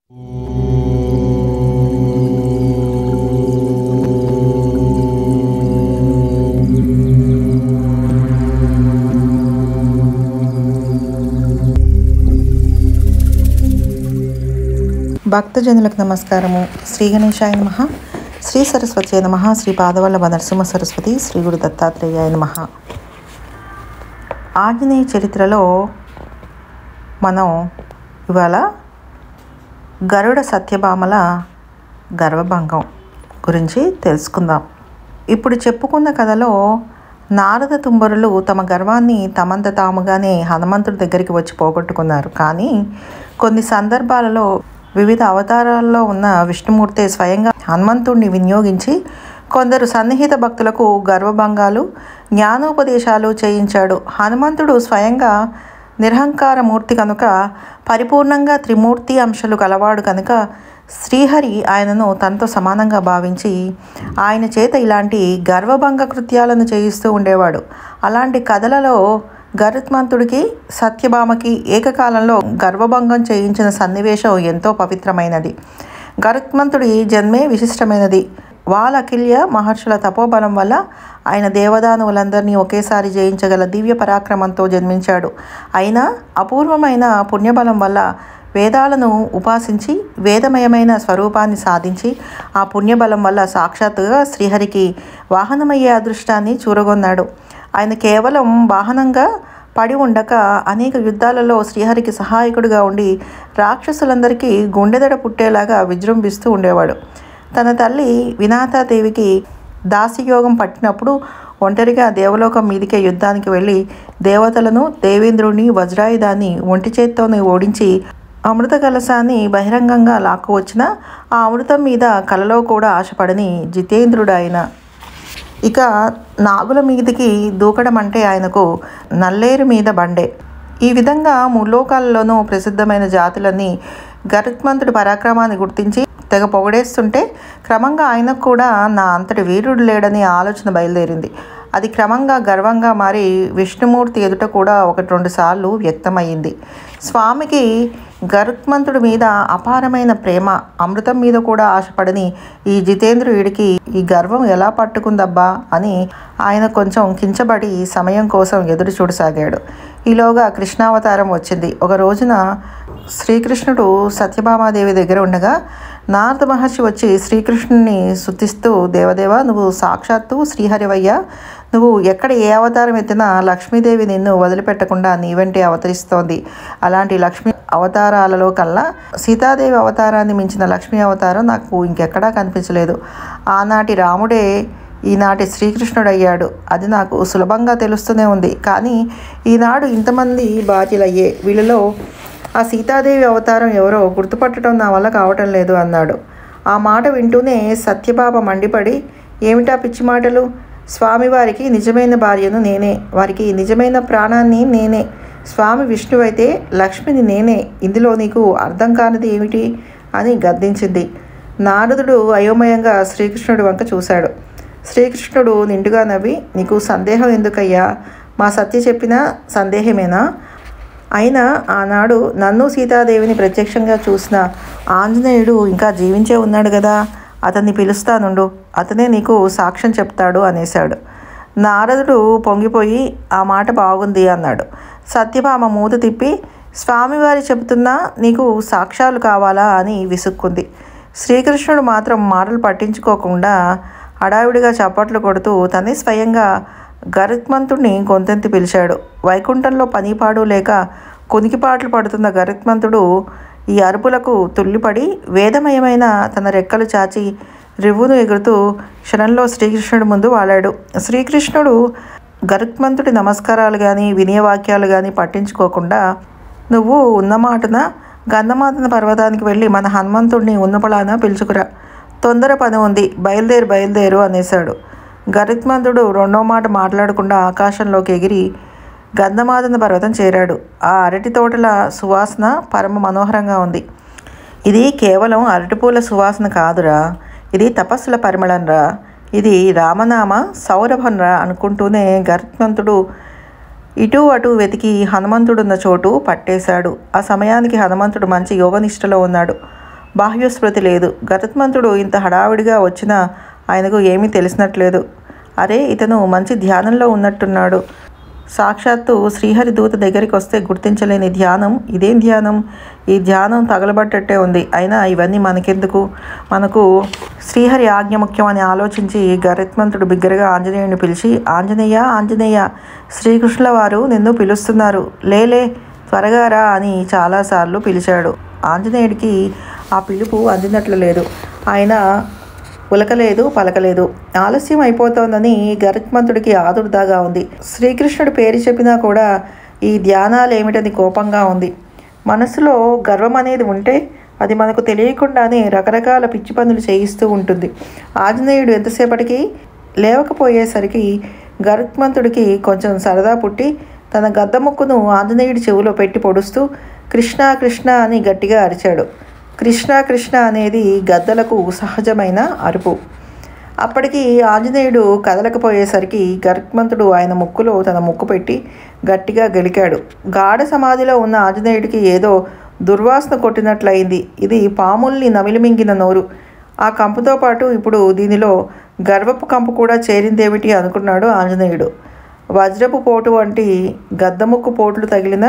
భక్తజనులకు నమస్కారము. శ్రీ గణేశాయ నమః, శ్రీ సరస్వతి నమః, శ్రీ పాదవల్లభ నరసింహ సరస్వతి, శ్రీ గురు దత్తాత్రేయాయ నమః. ఆంజనేయ చరిత్రలో మనం ఇవాళ గరుడ సత్యభామల గర్వభంగం గురించి తెలుసుకుందాం. ఇప్పుడు చెప్పుకున్న కథలో నారద తుంబరులు తమ గర్వాన్ని తమంత తాముగానే హనుమంతుడి దగ్గరికి వచ్చి పోగొట్టుకున్నారు. కానీ కొన్ని సందర్భాలలో వివిధ అవతారాల్లో ఉన్న విష్ణుమూర్తి స్వయంగా హనుమంతుడిని వినియోగించి కొందరు సన్నిహిత భక్తులకు గర్వభంగాలు, జ్ఞానోపదేశాలు చేయించాడు. హనుమంతుడు స్వయంగా నిరహంకార మూర్తి కనుక, పరిపూర్ణంగా త్రిమూర్తి అంశాలు కలవాడు కనుక శ్రీహరి ఆయనను తనతో సమానంగా భావించి ఆయన చేత ఇలాంటి గర్వభంగ కృత్యాలను చేయిస్తూ ఉండేవాడు. అలాంటి కథలలో గరుత్మంతుడికి సత్యభామకి ఏకకాలంలో గర్వభంగం చేయించిన సన్నివేశం ఎంతో పవిత్రమైనది. గరుత్మంతుడి జన్మే విశిష్టమైనది. వాలకిల్య మహర్షుల తపోబలం వల్ల ఆయన దేవదానువులందరినీ ఒకేసారి జయించగల దివ్య పరాక్రమంతో జన్మించాడు. అయినా అపూర్వమైన పుణ్యబలం వల్ల వేదాలను ఉపాసించి వేదమయమైన స్వరూపాన్ని సాధించి ఆ పుణ్యబలం వల్ల సాక్షాత్తుగా శ్రీహరికి వాహనమయ్యే అదృష్టాన్ని చూరగొన్నాడు. ఆయన కేవలం వాహనంగా పడి ఉండక అనేక యుద్ధాలలో శ్రీహరికి సహాయకుడిగా ఉండి రాక్షసులందరికీ గుండెదడ పుట్టేలాగా విజృంభిస్తూ ఉండేవాడు. తన తల్లి వినాతాదేవికి దాసియోగం పట్టినప్పుడు ఒంటరిగా దేవలోకం మీదికే యుద్ధానికి వెళ్ళి దేవతలను, దేవేంద్రుని, వజ్రాయుధాన్ని ఒంటి చేత్తోనే ఓడించి అమృత కలశాన్ని బహిరంగంగా లాక్కువచ్చిన ఆ అమృతం మీద కలలో కూడా ఆశపడని జితేంద్రుడు ఆయన. ఇక నాగుల మీదికి దూకడం అంటే ఆయనకు నల్లేరు మీద బండే. ఈ విధంగా ముల్లోకాలలోనూ ప్రసిద్ధమైన జాతులన్నీ గరుత్మంతుడి పరాక్రమాన్ని గుర్తించి తెగ పొగడేస్తుంటే క్రమంగా ఆయనకు కూడా నా అంతటి వీరుడు లేడని ఆలోచన బయలుదేరింది. అది క్రమంగా గర్వంగా మారి విష్ణుమూర్తి ఎదుట కూడా 1-2 సార్లు వ్యక్తమయ్యింది. స్వామికి గరుత్మంతుడి మీద అపారమైన ప్రేమ, అమృతం మీద కూడా ఆశపడని ఈ జితేంద్రుడికి ఈ గర్వం ఎలా పట్టుకుందబ్బా అని ఆయన కొంచెం కించబడి సమయం కోసం ఎదురు చూడసాగాడు. ఈలోగా కృష్ణావతారం వచ్చింది. ఒక రోజున శ్రీకృష్ణుడు సత్యభామాదేవి దగ్గర ఉండగా నారద మహర్షి వచ్చి శ్రీకృష్ణుని స్తుతిస్తూ, దేవదేవ, నువ్వు సాక్షాత్తు శ్రీహరివయ్యా, నువ్వు ఎక్కడ ఏ అవతారం ఎత్తినా లక్ష్మీదేవి నిన్ను వదిలిపెట్టకుండా నీ వెంటే అవతరిస్తోంది. అలాంటి లక్ష్మీ అవతారాలలో కల్లా సీతాదేవి అవతారాన్ని మించిన లక్ష్మీ అవతారం నాకు ఇంకెక్కడా కనిపించలేదు. ఆనాటి రాముడే ఈనాటి శ్రీకృష్ణుడు అయ్యాడు. అది నాకు సులభంగా తెలుస్తూనే ఉంది. కానీ ఈనాడు ఇంతమంది భార్యలయ్యే వీళ్ళలో ఆ సీతాదేవి అవతారం ఎవరో గుర్తుపట్టడం నా వల్ల కావటం లేదు అన్నాడు. ఆ మాట వింటూనే సత్యభామ మండిపడి, ఏమిటా పిచ్చి మాటలు? స్వామివారికి నిజమైన భార్యను నేనే, వారికి నిజమైన ప్రాణాన్ని నేనే. స్వామి విష్ణువైతే లక్ష్మిని నేనే. ఇందులో నీకు అర్థం కానిది ఏమిటి అని గద్దించింది. నారదుడు అయోమయంగా శ్రీకృష్ణుడి వంక చూశాడు. శ్రీకృష్ణుడు నిండుగా నవ్వి, నీకు సందేహం ఎందుకయ్యా? మా సత్య చెప్పిన సందేహమేనా? అయినా ఆనాడు నన్ను సీతాదేవిని ప్రత్యక్షంగా చూసిన ఆంజనేయుడు ఇంకా జీవించే ఉన్నాడు కదా, అతన్ని పిలుస్తానుండు, అతనే నీకు సాక్ష్యం చెప్తాడు అనేశాడు. నారదుడు పొంగిపోయి, ఆ మాట బాగుంది అన్నాడు. సత్యభామ మూత తిప్పి, స్వామివారి చెబుతున్నా నీకు సాక్ష్యాలు కావాలా అని విసుక్కుంది. శ్రీకృష్ణుడు మాత్రం మాటలు పట్టించుకోకుండా హడావిడిగా చప్పట్లు కొడుతూ తనే స్వయంగా గరుత్మంతుడిని గొంతెత్తి పిలిచాడు. వైకుంఠంలో పనిపాడు లేక కొనికిపాట్లు పడుతున్న గరుత్మంతుడు ఈ అరుపులకు తుల్లిపడి వేదమయమైన తన రెక్కలు చాచి రివ్వును ఎగురుతూ క్షణంలో శ్రీకృష్ణుడి ముందు వాలాడు. శ్రీకృష్ణుడు గరుత్మంతుడి నమస్కారాలు కానీ వినయవాక్యాలు కానీ పట్టించుకోకుండా, నువ్వు ఉన్నమాటన గంధమాదన పర్వతానికి వెళ్ళి మన హనుమంతుడిని ఉన్నపలాన పిలుచుకురా, తొందర పని ఉంది, బయలుదేరు అనేశాడు. గరుత్మంతుడు రెండో మాట మాట్లాడకుండా ఆకాశంలోకి ఎగిరి గంధమాదన పర్వతం చేరాడు. ఆ అరటి తోటల సువాసన పరమ మనోహరంగా ఉంది. ఇది కేవలం అరటిపూల సువాసన కాదురా, ఇది తపస్సుల పరిమళంరా, ఇది రామనామ సౌరభంరా అనుకుంటూనే గరుత్మంతుడు ఇటు అటు వెతికి హనుమంతుడున్న చోటు పట్టేశాడు. ఆ సమయానికి హనుమంతుడు మంచి యోగనిష్టలో ఉన్నాడు. బాహ్యస్మృతి లేదు. గరుత్మంతుడు ఇంత హడావిడిగా వచ్చినా ఆయనకు ఏమీ తెలిసినట్లేదు. అరే, ఇతను మంచి ధ్యానంలో ఉన్నట్టున్నాడు. సాక్షాత్తు శ్రీహరి దూత దగ్గరికి వస్తే గుర్తించలేని ధ్యానం. ఇదేం ధ్యానం? ఈ ధ్యానం తగలబట్టట్టే ఉంది. అయినా ఇవన్నీ మనకెందుకు? మనకు శ్రీహరి ఆజ్ఞ ముఖ్యమని ఆలోచించి గరుత్మంతుడు బిగ్గరగా ఆంజనేయుని పిలిచి, ఆంజనేయ, ఆంజనేయ, శ్రీకృష్ణుల వారు నిన్ను పిలుస్తున్నారు, లేలే, త్వరగా రా అని చాలాసార్లు పిలిచాడు. ఆంజనేయుడికి ఆ పిలుపు అందినట్లు లేదు. ఆయన ఉలకలేదు, పలకలేదు. ఆలస్యం అయిపోతోందని గరుత్మంతుడికి ఆదుర్దాగా ఉంది. శ్రీకృష్ణుడు పేరు చెప్పినా కూడా ఈ ధ్యానాలు ఏమిటని కోపంగా ఉంది. మనసులో గర్వం అనేది ఉంటే అది మనకు తెలియకుండానే రకరకాల పిచ్చి పనులు చేయిస్తూ ఉంటుంది. ఆంజనేయుడు ఎంతసేపటికి లేవకపోయేసరికి గరుత్మంతుడికి కొంచెం సరదా పుట్టి తన గద్ద ముక్కును ఆంజనేయుడి చెవిలో పెట్టి పొడుస్తూ కృష్ణ కృష్ణ అని గట్టిగా అరిచాడు. కృష్ణ కృష్ణ అనేది గద్దలకు సహజమైన అరుపు. అప్పటికి ఆంజనేయుడు కదలకపోయేసరికి గరుత్మంతుడు ఆయన ముక్కులో తన ముక్కు పెట్టి గట్టిగా గెలికాడు. గాఢ సమాధిలో ఉన్న ఆంజనేయుడికి ఏదో దుర్వాసన కొట్టినట్లయింది. ఇది పాముల్ని నమిలిమింగిన నోరు. ఆ కంపుతో పాటు ఇప్పుడు దీనిలో గర్వపు కంపు కూడా చేరిందేమిటి అనుకున్నాడు ఆంజనేయుడు. వజ్రపు పోటు వంటి గద్దముక్కు పోట్లు తగిలిన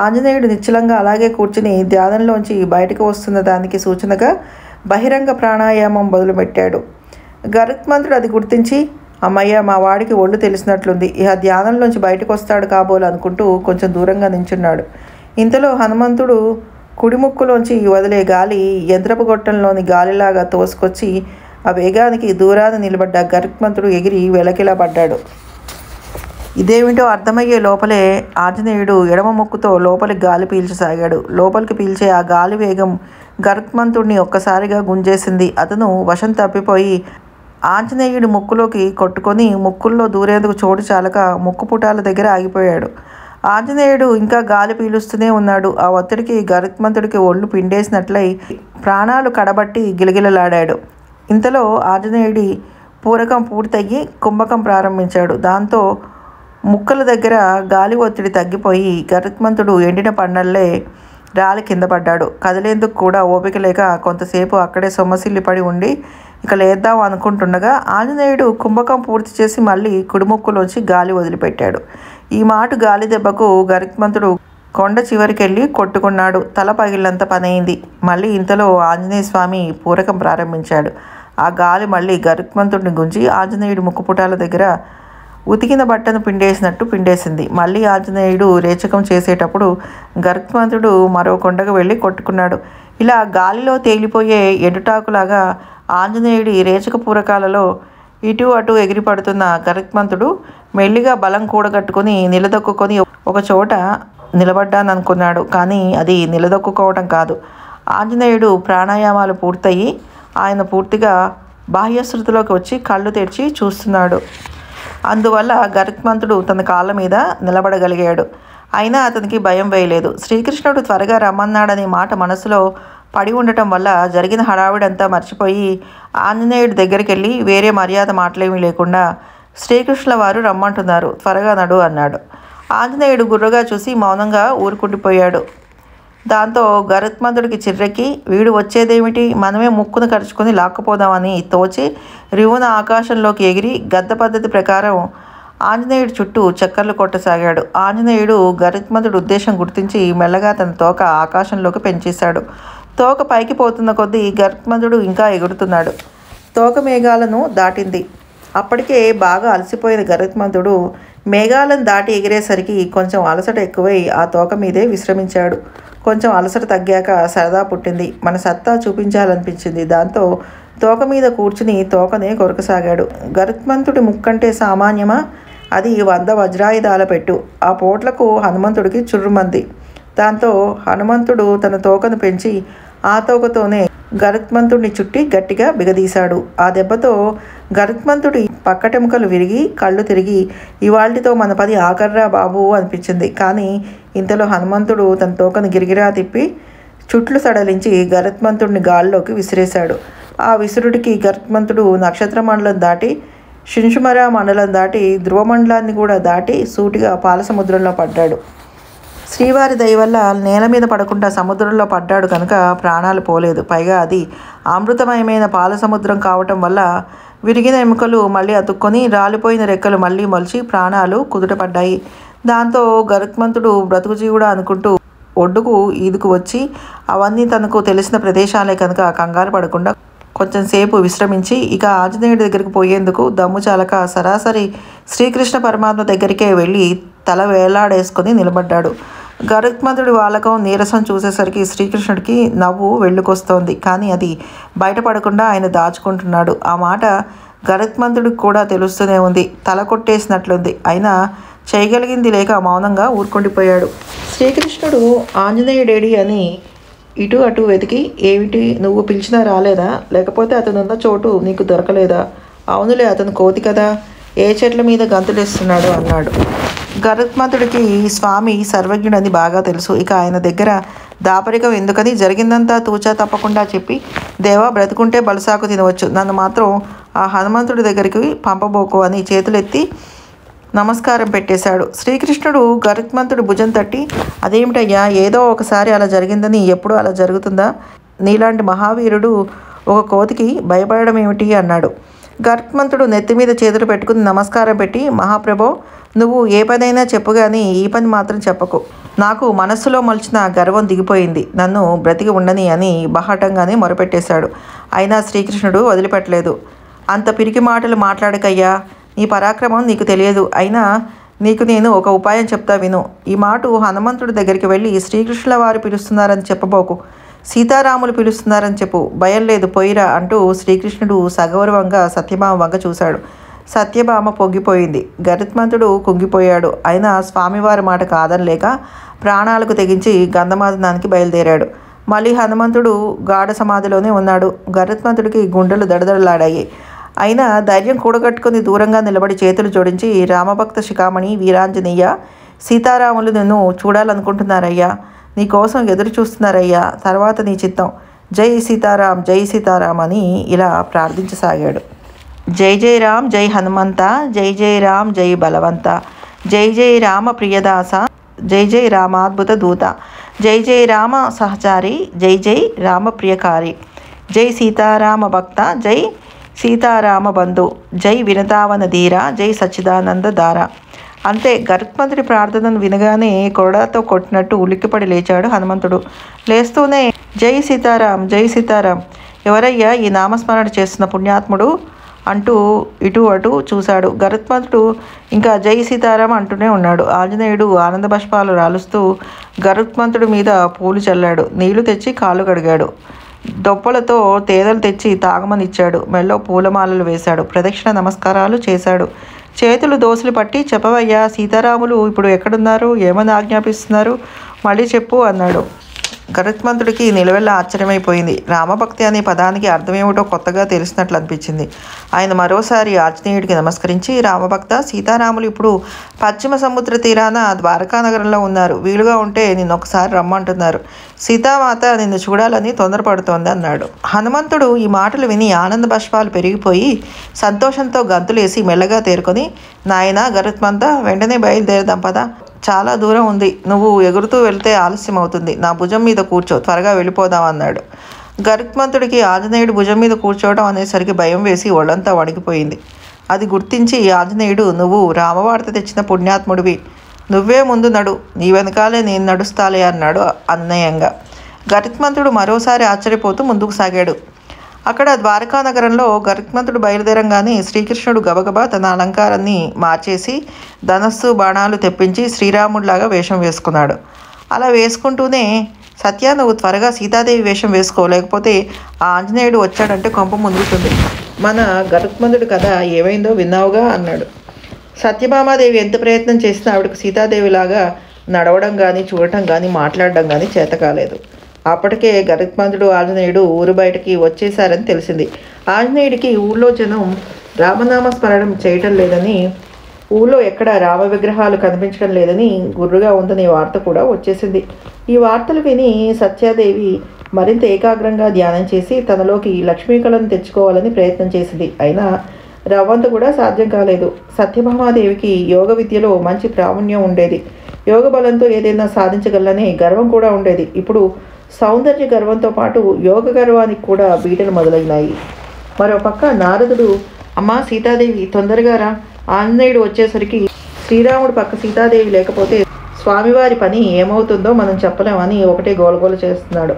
ఆంజనేయుడు నిశ్చలంగా అలాగే కూర్చుని ధ్యానంలోంచి బయటకు వస్తున్న దానికి సూచనగా బహిరంగ ప్రాణాయామం మొదలుపెట్టాడు. గరుత్మంతుడు అది గుర్తించి, అమ్మయ్య, మా వాడికి ఒళ్ళు తెలిసినట్లుంది, ఇక ధ్యానంలోంచి బయటకు వస్తాడు కాబోలు అనుకుంటూ కొంచెం దూరంగా నించున్నాడు. ఇంతలో హనుమంతుడు కుడి ముక్కులోంచి వదిలే గాలి యంత్రపు గొట్టంలోని గాలిలాగా తోసుకొచ్చి ఆ వేగానికి దూరాన నిలబడ్డ గరుత్మంతుడు ఎగిరి వెలకిలా పడ్డాడు. ఇదేమిటో అర్థమయ్యే లోపలే ఆంజనేయుడు ఎడమ ముక్కుతో లోపలికి గాలి పీల్చసాగాడు. లోపలికి పీల్చే ఆ గాలి వేగం గరుత్మంతుడిని ఒక్కసారిగా గుంజేసింది. అతను వశం తప్పిపోయి ఆంజనేయుడి ముక్కులోకి కొట్టుకొని ముక్కుల్లో దూరేందుకు చోటు చాలక ముక్కు పుటాల దగ్గర ఆగిపోయాడు. ఆంజనేయుడు ఇంకా గాలి పీలుస్తూనే ఉన్నాడు. ఆ ఒత్తిడికి గరుత్మంతుడికి ఒళ్ళు పిండేసినట్లయి ప్రాణాలు కడబట్టి గిలగిలలాడాడు. ఇంతలో ఆంజనేయుడి పూరకం పూర్తయ్యి కుంభకం ప్రారంభించాడు. దాంతో ముక్కల దగ్గర గాలి ఒత్తిడి తగ్గిపోయి గరుత్మంతుడు ఎండిన పన్నల్లే రాలి కింద పడ్డాడు. కదిలేందుకు కూడా ఓపిక లేక కొంతసేపు అక్కడే సొమ్మసిల్లిపడి ఉండి ఇక లేద్దాం అనుకుంటుండగా ఆంజనేయుడు కుంభకం పూర్తి చేసి మళ్ళీ కుడిముక్కులోంచి గాలి వదిలిపెట్టాడు. ఈ మాటు గాలి దెబ్బకు గరుత్మంతుడు కొండ చివరికెళ్ళి కొట్టుకున్నాడు. తల పగిలినంత పనైంది. మళ్ళీ ఇంతలో ఆంజనేయ స్వామి పూరకం ప్రారంభించాడు. ఆ గాలి మళ్ళీ గరుత్మంతుడిని గుంజి ఆంజనేయుడి ముక్కుపుటాల దగ్గర ఉతికిన బట్టను పిండేసినట్టు పిండేసింది. మళ్ళీ ఆంజనేయుడు రేచకం చేసేటప్పుడు గరుత్మంతుడు మరో కొండకు వెళ్ళి కొట్టుకున్నాడు. ఇలా గాలిలో తేలిపోయే ఎండుటాకులాగా ఆంజనేయుడి రేచక పూరకాలలో ఇటు అటు ఎగిరిపడుతున్న గరుత్మంతుడు మెల్లిగా బలం కూడగట్టుకుని నిలదొక్కుని ఒక చోట నిలబడ్డాననుకున్నాడు. కానీ అది నిలదొక్కుకోవటం కాదు. ఆంజనేయుడు ప్రాణాయామాలు పూర్తయి ఆయన పూర్తిగా బాహ్యశృతిలోకి వచ్చి కళ్ళు తెరిచి చూస్తున్నాడు. అందువల్ల గరుత్మంతుడు తన కాళ్ళ మీద నిలబడగలిగాడు. అయినా అతనికి భయం వేయలేదు. శ్రీకృష్ణుడు త్వరగా రమ్మన్నాడనే మాట మనసులో పడి ఉండటం వల్ల జరిగిన హడావిడంతా మర్చిపోయి ఆంజనేయుడి దగ్గరికి వెళ్ళి వేరే మర్యాద మాటలేమీ లేకుండా శ్రీకృష్ణుల వారు రమ్మంటున్నారు, త్వరగా నడు అన్నాడు. ఆంజనేయుడు గుర్రగా చూసి మౌనంగా ఊరుకుండిపోయాడు. దాంతో గరుత్మంతుడికి చిర్రెక్కి వీడు వచ్చేదేమిటి, మనమే ముక్కును కరుచుకొని లాక్కుపోదామని తోచి రివున ఆకాశంలోకి ఎగిరి గద్ద పద్ధతి ప్రకారం ఆంజనేయుడి చుట్టూ చక్కర్లు కొట్టసాగాడు. ఆంజనేయుడు గరుత్మంతుడి ఉద్దేశం గుర్తించి మెల్లగా తన తోక ఆకాశంలోకి పెంచేశాడు. తోక పైకి పోతున్న కొద్దీ గరుత్మంతుడు ఇంకా ఎగురుతున్నాడు. తోక మేఘాలను దాటింది. అప్పటికే బాగా అలసిపోయిన గరుత్మంతుడు మేఘాలను దాటి ఎగిరేసరికి కొంచెం అలసట ఎక్కువై ఆ తోక మీదే విశ్రమించాడు. కొంచెం అలసట తగ్గాక సరదా పుట్టింది. మన సత్తా చూపించాలనిపించింది. దాంతో తోక మీద కూర్చుని తోకనే కొరకసాగాడు. గరుత్మంతుడి ముక్కంటే సామాన్యమా? అది 100 వజ్రాయుధాల పెట్టు. ఆ పోట్లకు హనుమంతుడికి చుర్రుమంది. దాంతో హనుమంతుడు తన తోకను పెంచి ఆ తోకతోనే గరుత్మంతుడిని చుట్టి గట్టిగా బిగదీశాడు. ఆ దెబ్బతో గరుత్మంతుడి పక్కటెముకలు విరిగి కళ్ళు తిరిగి ఇవాళ్టితో మన పని ఆఖర్రా బాబు అనిపించింది. కానీ ఇంతలో హనుమంతుడు తన తోకను గిరిగిరా తిప్పి చుట్లు సడలించి గరుత్మంతుడిని గాల్లోకి విసిరేశాడు. ఆ విసురుడికి గరుత్మంతుడు నక్షత్ర మండలం దాటి శింశుమర మండలం దాటి ధ్రువమండలాన్ని కూడా దాటి సూటిగా పాలసముద్రంలో పడ్డాడు. శ్రీవారి దయ వల్ల నేల మీద పడకుండా సముద్రంలో పడ్డాడు కనుక ప్రాణాలు పోలేదు. పైగా అది అమృతమయమైన పాల సముద్రం కావటం వల్ల విరిగిన ఎముకలు మళ్ళీ అతుక్కొని రాలిపోయిన రెక్కలు మళ్ళీ మొలిచి ప్రాణాలు కుదుటపడ్డాయి. దాంతో గరుత్మంతుడు బ్రతుకు జీవుడా అనుకుంటూ ఒడ్డుకు ఈదుకు వచ్చి అవన్నీ తనకు తెలిసిన ప్రదేశాలే కనుక కంగారు పడకుండా కొంచెం సేపు విశ్రమించి ఇక ఆంజనేయుడి దగ్గరికి పోయేందుకు దమ్ము చాలక సరాసరి శ్రీకృష్ణ పరమాత్మ దగ్గరికే వెళ్ళి తల వేలాడేసుకొని నిలబడ్డాడు. గరుత్మంతుడి వాలకం నీరసం చూసేసరికి శ్రీకృష్ణుడికి నవ్వు వెళ్ళుకొస్తోంది. కానీ అది బయటపడకుండా ఆయన దాచుకుంటున్నాడు. ఆ మాట గరుత్మంతుడికి కూడా తెలుస్తూనే ఉంది. తల కొట్టేసినట్లుంది. అయినా చేయగలిగింది లేక మౌనంగా ఊరుకుండిపోయాడు. శ్రీకృష్ణుడు ఆంజనేయుడేడి అని ఇటు అటు వెతికి, ఏమిటి నువ్వు పిలిచినా రాలేదా? లేకపోతే అతనున్న చోటు నీకు దొరకలేదా? అవునులే, అతను కోతి కదా, ఏ చెట్ల మీద గంతులేస్తున్నాడు అన్నాడు. గరుత్మంతుడికి స్వామి సర్వజ్ఞుడని బాగా తెలుసు. ఇక ఆయన దగ్గర దాపరికం ఎందుకని జరిగిందంతా తూచా తప్పకుండా చెప్పి, దేవా బ్రతుకుంటే బలసాకు తినవచ్చు, నన్ను మాత్రం ఆ హనుమంతుడి దగ్గరికి పంపబోకు అని చేతులెత్తి నమస్కారం పెట్టేశాడు. శ్రీకృష్ణుడు గరుత్మంతుడు భుజం తట్టి, అదేమిటయ్యా, ఏదో ఒకసారి అలా జరిగిందని ఎప్పుడూ అలా జరుగుతుందా? నీలాంటి మహావీరుడు ఒక కోతికి భయపడడం ఏమిటి అన్నాడు. గరుత్మంతుడు నెత్తి మీద చేతులు పెట్టుకుని నమస్కారం పెట్టి, మహాప్రభో, నువ్వు ఏ పనైనా చెప్పు కానీ ఈ పని మాత్రం చెప్పకు. నాకు మనస్సులో మొలిచిన గర్వం దిగిపోయింది, నన్ను బ్రతికి ఉండని అని బహాటంగానే మొరపెట్టేశాడు. అయినా శ్రీకృష్ణుడు వదిలిపెట్టలేదు. అంత పిరికి మాటలు మాట్లాడకయ్యా, నీ పరాక్రమం నీకు తెలియదు. అయినా నీకు నేను ఒక ఉపాయం చెప్తా విను. ఈ మాట హనుమంతుడి దగ్గరికి వెళ్ళి శ్రీకృష్ణుల వారు పిలుస్తున్నారని చెప్పబోకు, సీతారాములు పిలుస్తున్నారని చెప్పు, భయం లేదు పోయిరా అంటూ శ్రీకృష్ణుడు సగౌరవంగా సత్యభామ వంక చూశాడు. సత్యభామ పొంగిపోయింది. గరుత్మంతుడు కుంగిపోయాడు. అయినా స్వామివారి మాట కాదనలేక ప్రాణాలకు తెగించి గంధమాదనానికి బయలుదేరాడు. మళ్ళీ హనుమంతుడు గాఢ సమాధిలోనే ఉన్నాడు. గరుత్మంతుడికి గుండెలు దడదడలాడాయి. అయినా ధైర్యం కూడగట్టుకుని దూరంగా నిలబడి చేతులు జోడించి, రామభక్త శిఖామణి వీరాంజనేయ, సీతారాములు నిన్ను చూడాలనుకుంటున్నారయ్యా, నీ కోసం ఎదురు చూస్తున్నారయ్యా, తర్వాత నీ చిత్తం, జై సీతారాం జై సీతారాం అని ఇలా ప్రార్థించసాగాడు. జై జై రామ్ జై హనుమంత, జై జై రామ్ జై బలవంత, జై జై రామ ప్రియదాస, జై జై రామాద్భుత దూత, జై జై రామ సహచారి, జై జై రామ ప్రియకారి, జై సీతారామ భక్త, జై సీతారామ బంధు, జై వినతావన ధీర, జై సచ్చిదానంద ధార. అంతే, గరుత్మంతుడి ప్రార్థనను వినగానే కొరడాతో కొట్టినట్టు ఉలిక్కిపడి లేచాడు హనుమంతుడు. లేస్తూనే జై సీతారాం జై సీతారాం, ఎవరయ్యా ఈ నామస్మరణ చేస్తున్న పుణ్యాత్ముడు అంటూ ఇటు అటు చూశాడు. గరుత్మంతుడు ఇంకా జై సీతారాం అంటూనే ఉన్నాడు. ఆంజనేయుడు ఆనంద బాష్పాలు రాలుస్తూ గరుత్మంతుడి మీద పూలు చల్లాడు. నీళ్లు తెచ్చి కాళ్ళు కడిగాడు. దొప్పలతో తేదలు తెచ్చి తాగమనిచ్చాడు. మెల్లో పూలమాలలు వేశాడు. ప్రదక్షిణ నమస్కారాలు చేశాడు. చేతులు దోసులు పట్టి, చెప్పవయ్యా, సీతారాములు ఇప్పుడు ఎక్కడున్నారు, ఏమని ఆజ్ఞాపిస్తున్నారు, మళ్ళీ చెప్పు అన్నాడు. గరుత్మంతుడికి నిలవెల్లా ఆశ్చర్యమైపోయింది. రామభక్తి అనే పదానికి అర్థమేమిటో కొత్తగా తెలిసినట్లు అనిపించింది. ఆయన మరోసారి ఆంజనేయుడికి నమస్కరించి, రామభక్త, సీతారాములు ఇప్పుడు పశ్చిమ సముద్ర తీరాన ద్వారకా నగరంలో ఉన్నారు. వీలుగా ఉంటే నిన్నొకసారి రమ్మంటున్నారు. సీతామాత నిన్ను చూడాలని తొందరపడుతోంది అన్నాడు. హనుమంతుడు ఈ మాటలు విని ఆనంద బాష్పాలు పెరిగిపోయి సంతోషంతో గంతులేసి మెల్లగా తేరుకొని, నాయనా గరుత్మంత, వెంటనే బయలుదేరదాం పదా, చాలా దూరం ఉంది, నువ్వు ఎగురుతూ వెళ్తే ఆలస్యం అవుతుంది, నా భుజం మీద కూర్చో, త్వరగా వెళ్ళిపోదాం అన్నాడు. గరుత్మంతుడికి ఆంజనేయుడు భుజం మీద కూర్చోవడం అనేసరికి భయం వేసి ఒళ్ళంతా వణికిపోయింది. అది గుర్తించి ఆంజనేయుడు, నువ్వు రామవార్త తెచ్చిన పుణ్యాత్ముడివి, నువ్వే ముందు నడు, నీ వెనకాలే నేను నడుస్తాలే అన్నాడు అన్నయంగా. గరుత్మంతుడు మరోసారి ఆశ్చర్యపోతూ ముందుకు సాగాడు. అక్కడ ద్వారకా నగరంలో గరుత్మంతుడు బయలుదేరంగానే శ్రీకృష్ణుడు గబగబా తన అలంకారాన్ని మార్చేసి ధనస్సు బాణాలు తెప్పించి శ్రీరాముడిలాగా వేషం వేసుకున్నాడు. అలా వేసుకుంటూనే, సత్య, నువ్వు త్వరగా సీతాదేవి వేషం వేసుకో, లేకపోతే ఆ ఆంజనేయుడు వచ్చాడంటే కొంప మునుగుతుంది. మన గరుత్మంతుడు కథ ఏమైందో విన్నావుగా అన్నాడు. సత్యభామాదేవి ఎంత ప్రయత్నం చేసినా ఆవిడకు సీతాదేవిలాగా నడవడం కానీ, చూడటం కానీ, మాట్లాడడం కానీ చేత కాలేదు. అప్పటికే గరుత్మంతుడు ఆంజనేయుడు ఊరు బయటకి వచ్చేశారని తెలిసింది. ఆంజనేయుడికి ఊళ్ళో జనం రామనామ స్మరణం చేయటం లేదని, ఊళ్ళో ఎక్కడ రామ విగ్రహాలు కనిపించడం లేదని, గుర్రుగా ఉందనే వార్త కూడా వచ్చేసింది. ఈ వార్తలు విని సత్యాదేవి మరింత ఏకాగ్రంగా ధ్యానం చేసి తనలోకి లక్ష్మీకళను తెచ్చుకోవాలని ప్రయత్నం చేసింది. అయినా రవ్వంత కూడా సాధ్యం కాలేదు. సత్యభామాదేవికి యోగ విద్యలో మంచి ప్రావీణ్యం ఉండేది. యోగ బలంతో ఏదైనా సాధించగలనే గర్వం కూడా ఉండేది. ఇప్పుడు సౌందర్య గర్వంతో పాటు యోగ గర్వానికి కూడా బీటలు మొదలైనాయి. మరోపక్క నారదుడు, అమ్మా సీతాదేవి తొందరగా రా, ఆంజనేయుడు వచ్చేసరికి శ్రీరాముడు పక్క సీతాదేవి లేకపోతే స్వామివారి పని ఏమవుతుందో మనం చెప్పలేమని ఒకటే గోలగోల చేస్తున్నాడు.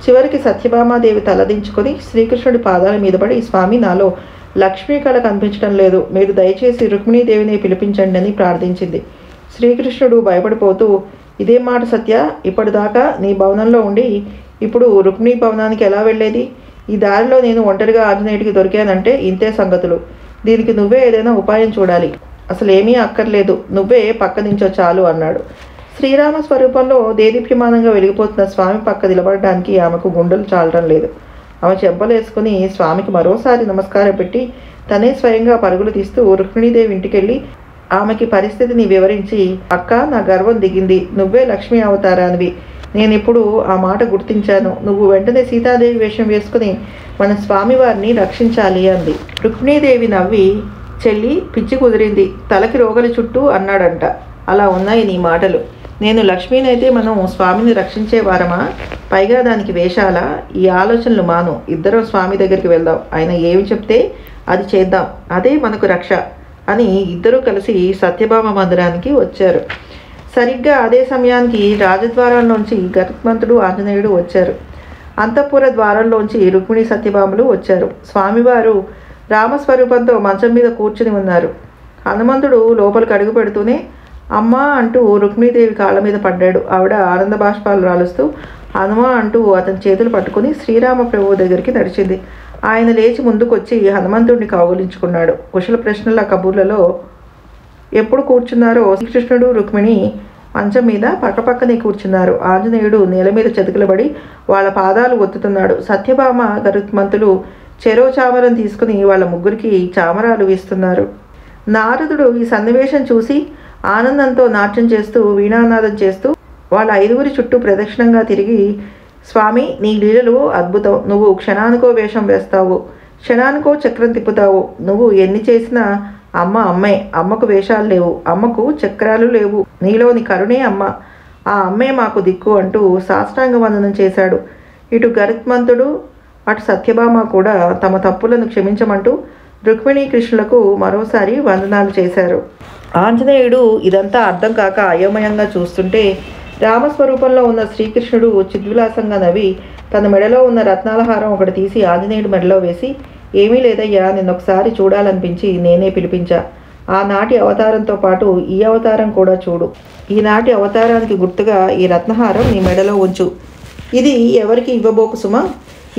చివరికి సత్యభామాదేవి తలదించుకొని శ్రీకృష్ణుడి పాదాల మీద పడి, స్వామి నాలో లక్ష్మీ కళ కనిపించడం లేదు, మీరు దయచేసి రుక్మిణీదేవిని పిలిపించండి అని ప్రార్థించింది. శ్రీకృష్ణుడు భయపడిపోతూ, ఇదేం మాట సత్య, ఇప్పటిదాకా నీ భవనంలో ఉండి ఇప్పుడు రుక్మిణీ భవనానికి ఎలా వెళ్ళేది? ఈ దారిలో నేను ఒంటరిగా ఆంజనేయుడికి దొరికానంటే ఇంతే సంగతులు. దీనికి నువ్వే ఏదైనా ఉపాయం చూడాలి. అసలు ఏమీ అక్కర్లేదు, నువ్వే పక్క నుంచో చాలు అన్నాడు. శ్రీరామ స్వరూపంలో దేదీప్యమానంగా వెలిగిపోతున్న స్వామి పక్క నిలబడడానికి ఆమెకు గుండెలు చాలడం లేదు. ఆమె చెంపలేసుకుని స్వామికి మరోసారి నమస్కారం పెట్టి తనే స్వయంగా పరుగులు తీస్తూ రుక్మిణీదేవి ఇంటికెళ్ళి ఆమెకి పరిస్థితిని వివరించి, అక్క నా గర్వం దిగింది, నువ్వే లక్ష్మీ అవతారానివి, నేను ఇప్పుడు ఆ మాట గుర్తించాను, నువ్వు వెంటనే సీతాదేవి వేషం వేసుకుని మన స్వామివారిని రక్షించాలి అంది. రుక్మిణీదేవి నవ్వి, చెల్లి పిచ్చి కుదిరింది, తలకి రోగలి చుట్టూ అన్నాడంట. అలా ఉన్నాయి నీ మాటలు. నేను లక్ష్మీనైతే మనం స్వామిని రక్షించే వారమా? పైగా దానికి వేషాలా? ఈ ఆలోచనలు మాను, ఇద్దరం స్వామి దగ్గరికి వెళ్దాం, ఆయన ఏమి చెప్తే అది చేద్దాం, అదే మనకు రక్ష అని ఇద్దరూ కలిసి సత్యభామ మందిరానికి వచ్చారు. సరిగ్గా అదే సమయానికి రాజద్వారంలోంచి గరుత్మంతుడు ఆంజనేయుడు వచ్చారు. అంతఃపుర ద్వారంలోంచి రుక్మిణి సత్యభామలు వచ్చారు. స్వామివారు రామస్వరూపంతో మంచం మీద కూర్చుని ఉన్నారు. హనుమంతుడు లోపలికి అడుగు పెడుతూనే అమ్మా అంటూ రుక్మిణీదేవి కాళ్ళ మీద పడ్డాడు. ఆవిడ ఆనంద బాష్పాలు రాలుస్తూ హనుమ అంటూ అతని చేతులు పట్టుకుని శ్రీరామ ప్రభువు దగ్గరికి నడిచింది. ఆయన లేచి ముందుకొచ్చి హనుమంతుడిని కౌగులించుకున్నాడు. కుశల ప్రశ్నల కబుర్లలో ఎప్పుడు కూర్చున్నారో శ్రీకృష్ణుడు రుక్మిణి మంచం మీద పక్కపక్కనే కూర్చున్నారు. ఆంజనేయుడు నేల మీద చతికిలబడి వాళ్ళ పాదాలు ఒత్తుతున్నాడు. సత్యభామ గరుత్మంతులు చెరో చామరం తీసుకుని వాళ్ళ ముగ్గురికి చామరాలు వీస్తున్నారు. నారదుడు ఈ సన్నివేశం చూసి ఆనందంతో నాట్యం చేస్తూ వీణానాదం చేస్తూ వాళ్ళ ఐదుగురి చుట్టూ ప్రదక్షిణంగా తిరిగి, స్వామి నీ లీలలు అద్భుతం, నువ్వు క్షణానికో వేషం వేస్తావు, క్షణానికో చక్రం తిప్పుతావు, నువ్వు ఎన్ని చేసినా అమ్మే, అమ్మకు వేషాలు లేవు, అమ్మకు చక్రాలు లేవు, నీలోని కరుణే అమ్మ, ఆ అమ్మే మాకు దిక్కు అంటూ సాష్టాంగ వందనం చేశాడు. ఇటు గరుత్మంతుడు అటు సత్యభామ కూడా తమ తప్పులను క్షమించమంటూ రుక్మిణీ కృష్ణులకు మరోసారి వందనాలు చేశారు. ఆంజనేయుడు ఇదంతా అర్థం కాక అయోమయంగా చూస్తుంటే రామస్వరూపంలో ఉన్న శ్రీకృష్ణుడు చిద్విలాసంగా నవ్వి తన మెడలో ఉన్న రత్నాలహారం ఒకటి తీసి ఆంజనేయుడి మెడలో వేసి, ఏమీ లేదయ్యా, నిన్నొకసారి చూడాలనిపించి నేనే పిలిపించా. ఆనాటి అవతారంతో పాటు ఈ అవతారం కూడా చూడు. ఈనాటి అవతారానికి గుర్తుగా ఈ రత్నహారం నీ మెడలో ఉంచు. ఇది ఎవరికి ఇవ్వబోకు సుమా.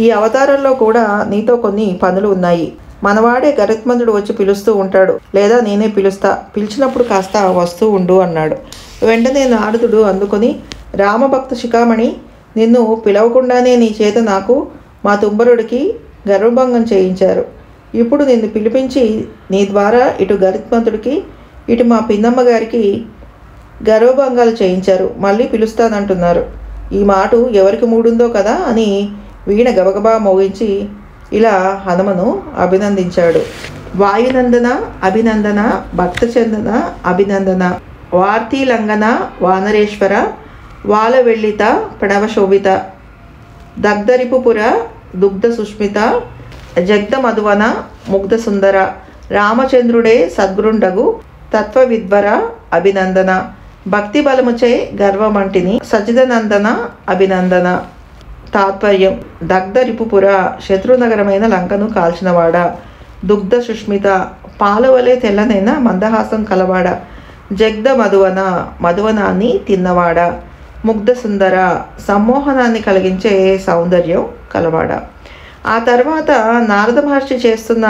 ఈ అవతారంలో కూడా నీతో కొన్ని పనులు ఉన్నాయి. మనవాడే గరుత్మంతుడు వచ్చి పిలుస్తూ ఉంటాడు, లేదా నేనే పిలుస్తా, పిలిచినప్పుడు కాస్త వస్తూ ఉండు అన్నాడు. వెంటనే నారదుడు అందుకొని, రామభక్త శిఖామణి, నిన్ను పిలవకుండానే నీ చేత నాకు మా తుంబరుడికి గర్వభంగం చేయించారు. ఇప్పుడు నిన్ను పిలిపించి నీ ద్వారా ఇటు గరుత్మంతుడికి ఇటు మా పిన్నమ్మ గారికి గర్వభంగాలు చేయించారు, మళ్ళీ పిలుస్తానంటున్నారు. ఈ మాట ఎవరికి మూడుందో కదా అని వీణ గబగబా మోగించి ఇలా హనుమను అభినందించాడు. వాయునందన అభినందన, భక్తచందన అభినందన, వార్తీలంగన వానరేశ్వర, వాలవెళ్ళిత ప్రణవశోభిత, దగ్ధరిపుపుర దుగ్ధ సుష్మిత, జగ్ధ మధువన ముగ్ధ సుందర, రామచంద్రుడే సద్గురుండగు తత్వవిద్వర అభినందన, భక్తి బలముచే గర్వమంటిని సచిదనందన అభినందన. తాత్పర్యం: దగ్ధ రిపుపుర, శత్రునగరమైన లంకను కాల్చినవాడ, దుగ్ధ సుష్మిత, పాలవలే తెల్లనైన మందహాసం కలవాడ, జగ్ధ మధువన, మధువనాన్ని తిన్నవాడ, ముగ్ధ సుందర, సమ్మోహనాన్ని కలిగించే సౌందర్యం కలవాడ. ఆ తర్వాత నారద మహర్షి చేస్తున్న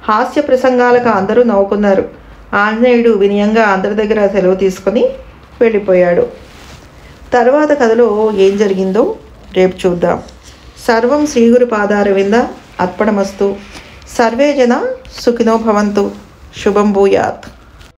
హాస్య ప్రసంగాలకు అందరూ నవ్వుకున్నారు. ఆంజనేయుడు వినయంగా అందరి దగ్గర సెలవు తీసుకొని వెళ్ళిపోయాడు. తర్వాత కథలో ఏం జరిగిందో రేపు చూద్దాం. సర్వం శ్రీగురు పాదారవింద అర్పణమస్తు. సర్వే జన సుఖినో భవంతు. శుభం భూయాత్.